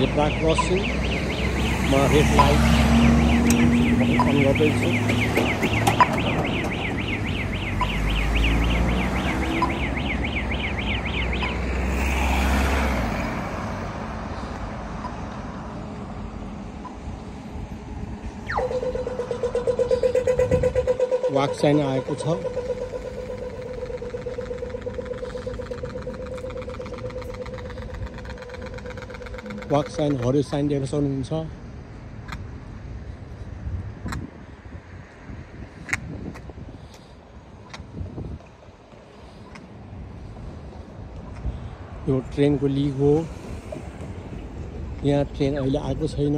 Zebra crossing मा red light on गर्दैछु। Walk sign आएको छ। वाक साइन हरियो साइन देख्न सक्नुहुन्छ। यो ट्रेनको लिग हो। यहाँ ट्रेन अहिले आएको छैन,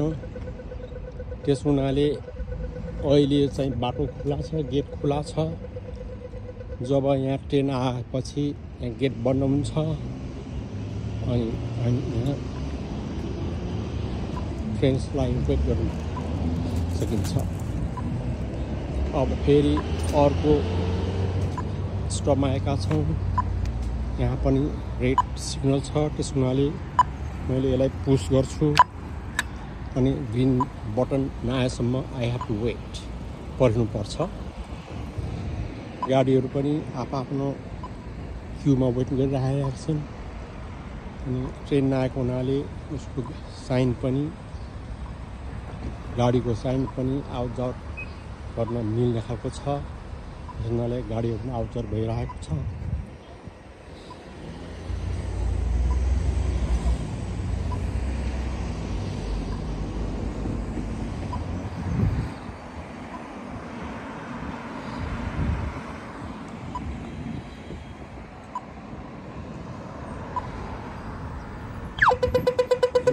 त्यस हुनाले अहिले चाहिँ बाटो खुला छ, गेट खुला छ। जब यहाँ ट्रेन आएपछि यहाँ गेट बन्द हुन्छ अनि हामी यहाँ ट्रेन्सलाई वेट गर्न सकिन्छ। अब फेरि अर्को स्टपमा आएका छौँ। यहाँ पनि रेड सिग्नल छ, त्यस हुनाले मैले यसलाई पुस गर्छु अनि ग्रीन बटन नआएसम्म आई हेभ टु वेट, पर्खिनुपर्छ। गाडीहरू पनि आफ्नो क्युमा वेट गरिरहेका छन् अनि ट्रेन नआएको हुनाले उसको साइन पनि, गाडीको साइन पनि आउटजाउट गर्न मिल्ने खालको छ। त्यस हुनाले गाडीहरू पनि आउटजाउट भइरहेको छ।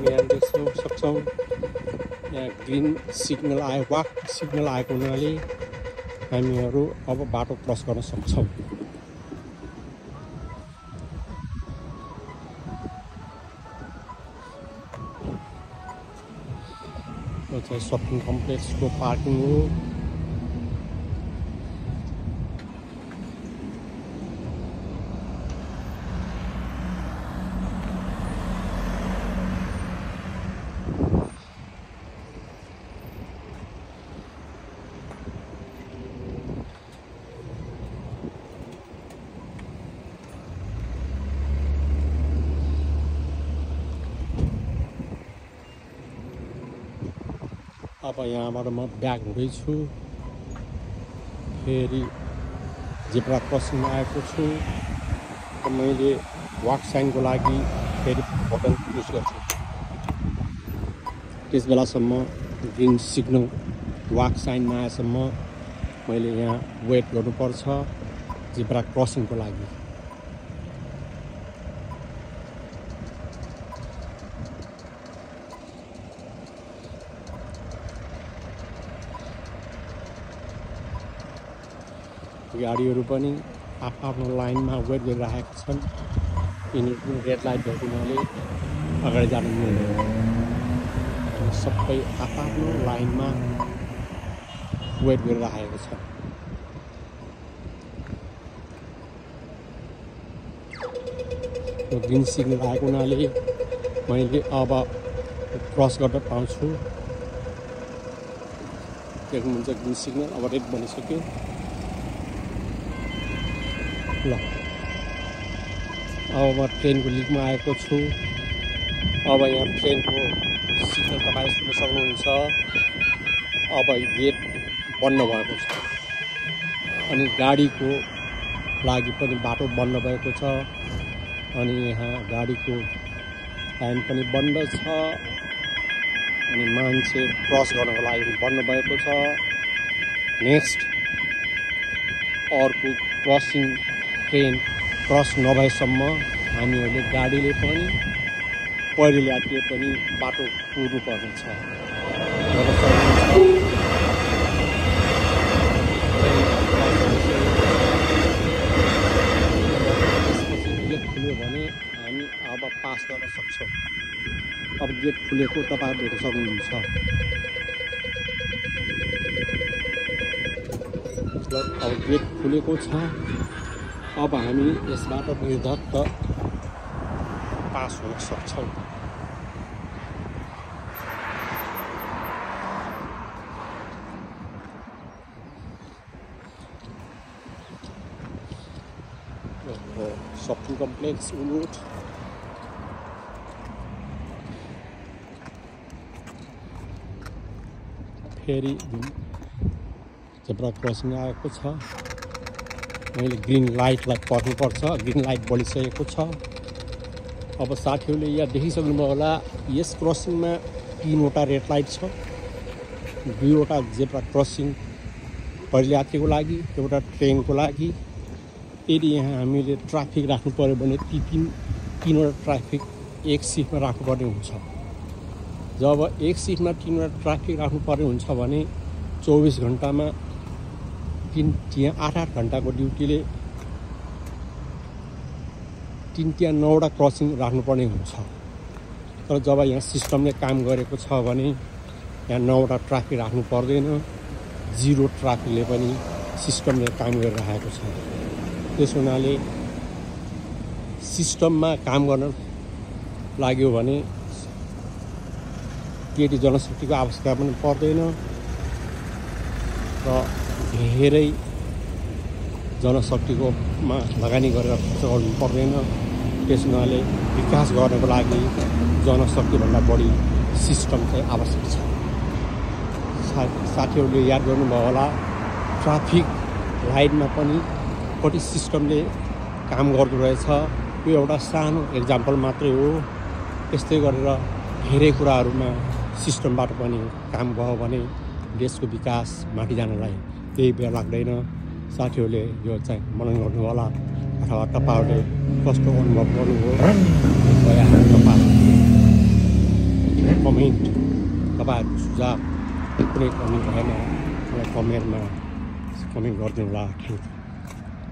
यहाँ देख्न सक्छौँ यहाँ ग्रीन सिग्नल आयो, वाक सिग्नल आएको हुनाले हामीहरू अब बाटो क्रस गर्न सक्छौँ। यो चाहिँ सपिङ कम्प्लेक्सको पार्किङ हो। अब यहाँबाट म ब्याक हुँदैछु, फेरि जेब्रा क्रसिङमा आएको छु। मैले वाक साइनको लागि फेरि बटन युज गर्छु। त्यस बेलासम्म ग्रीन सिग्नल वाक साइन नआएसम्म मैले यहाँ वेट गर्नुपर्छ जेब्रा क्रसिङको लागि। गाडीहरू पनि आफ्नो लाइनमा वेट गरिरहेका छन्। यिनीहरू रेड लाइट भएको हुनाले अगाडि जान मिल्दैन। सबै आफ्नो लाइनमा वेट गरिरहेको छ। ग्रीन सिग्नल आएको हुनाले मैले अब क्रस गर्न पाउँछु। देख्नुहुन्छ ग्रीन सिग्नल अब रेड बनिसक्यो। ल अब म ट्रेनको लिगमा आएको छु। अब यहाँ ट्रेनको सिग्नल तपाईँ सुन्न सक्नुहुन्छ। अब गेट बन्द भएको छ अनि गाडीको लागि पनि बाटो बन्द भएको छ अनि यहाँ गाडीको लाइन पनि बन्द छ अनि मान्छे क्रस गर्नको लागि बन्द भएको छ। नेक्स्ट अर्को क्रसिङ ट्रेन क्रस नभएसम्म हामीहरूले गाडीले पनि पहिरो यात्रीले पनि बाटो कुर्नु पर्नेछ। गेट खुल्यो भने हामी अब पास गर्न सक्छौँ। अब गेट खुलेको तपाईँहरू देख्न सक्नुहुन्छ। अब गेट खुलेको छ। अब हामी यसबाट निर्धक्क पास हुन सक्छौँ। shopping complex Ulud. फेरि जेब्रा क्रसिङ आएको छ मैले ग्रीन लाइटलाई पर्नुपर्छ ग्रीन लाइट बलिसकेको छ अब साथीहरूले यहाँ देखिसक्नुभयो होला यस क्रसिङमा 3वटा रेड लाइट छ 2वटा जेब्रा क्रसिङ पहिलो यात्रीको लागि एउटा ट्रेनको लागि यदि यहाँ हामीले ट्राफिक राख्नु पर्यो भने तीनवटा ट्राफिक एक सिफ्टमा राख्नुपर्ने हुन्छ जब एक सिफ्टमा 3वटा ट्राफिक राख्नु पर्ने हुन्छ भने 24 घण्टामा यहाँ 8 घण्टाको ड्युटीले 9वटा क्रसिङ राख्नुपर्ने हुन्छ तर जब यहाँ सिस्टमले काम गरेको छ भने यहाँ 9वटा ट्राफिक राख्नु पर्दैन 0 ट्राफिकले पनि सिस्टमले काम गरिरहेको छ त्यस हुनाले सिस्टममा काम गर्न लाग्यो भने त्यति जनशक्तिको आवश्यकता पनि पर्दैन र धेरै जनशक्तिकोमा लगानी गरेर खर्च गर्नु पर्दैन त्यस हुनाले विकास गर्नको लागि जनशक्तिभन्दा बढी सिस्टम चाहिँ आवश्यक छ साथीहरूले याद गर्नुभयो होला ट्राफिक लाइनमा पनि कति सिस्टमले काम गर्दो रहेछ यो एउटा सानो एक्जाम्पल मात्रै हो यस्तै गरेर धेरै कुराहरूमा सिस्टमबाट पनि काम भयो भने देशको विकास माथि जानलाई केही बेला लाग्दैन साथीहरूले यो चाहिँ मनन गर्नु होला अथवा तपाईहरुले कस्तो अनुभव गर्नुभयो कमेन्ट तपाईहरुको सुझाव कुनै पनि भएन मलाई कमेन्टमा कमेन्ट गरिदिनु होला।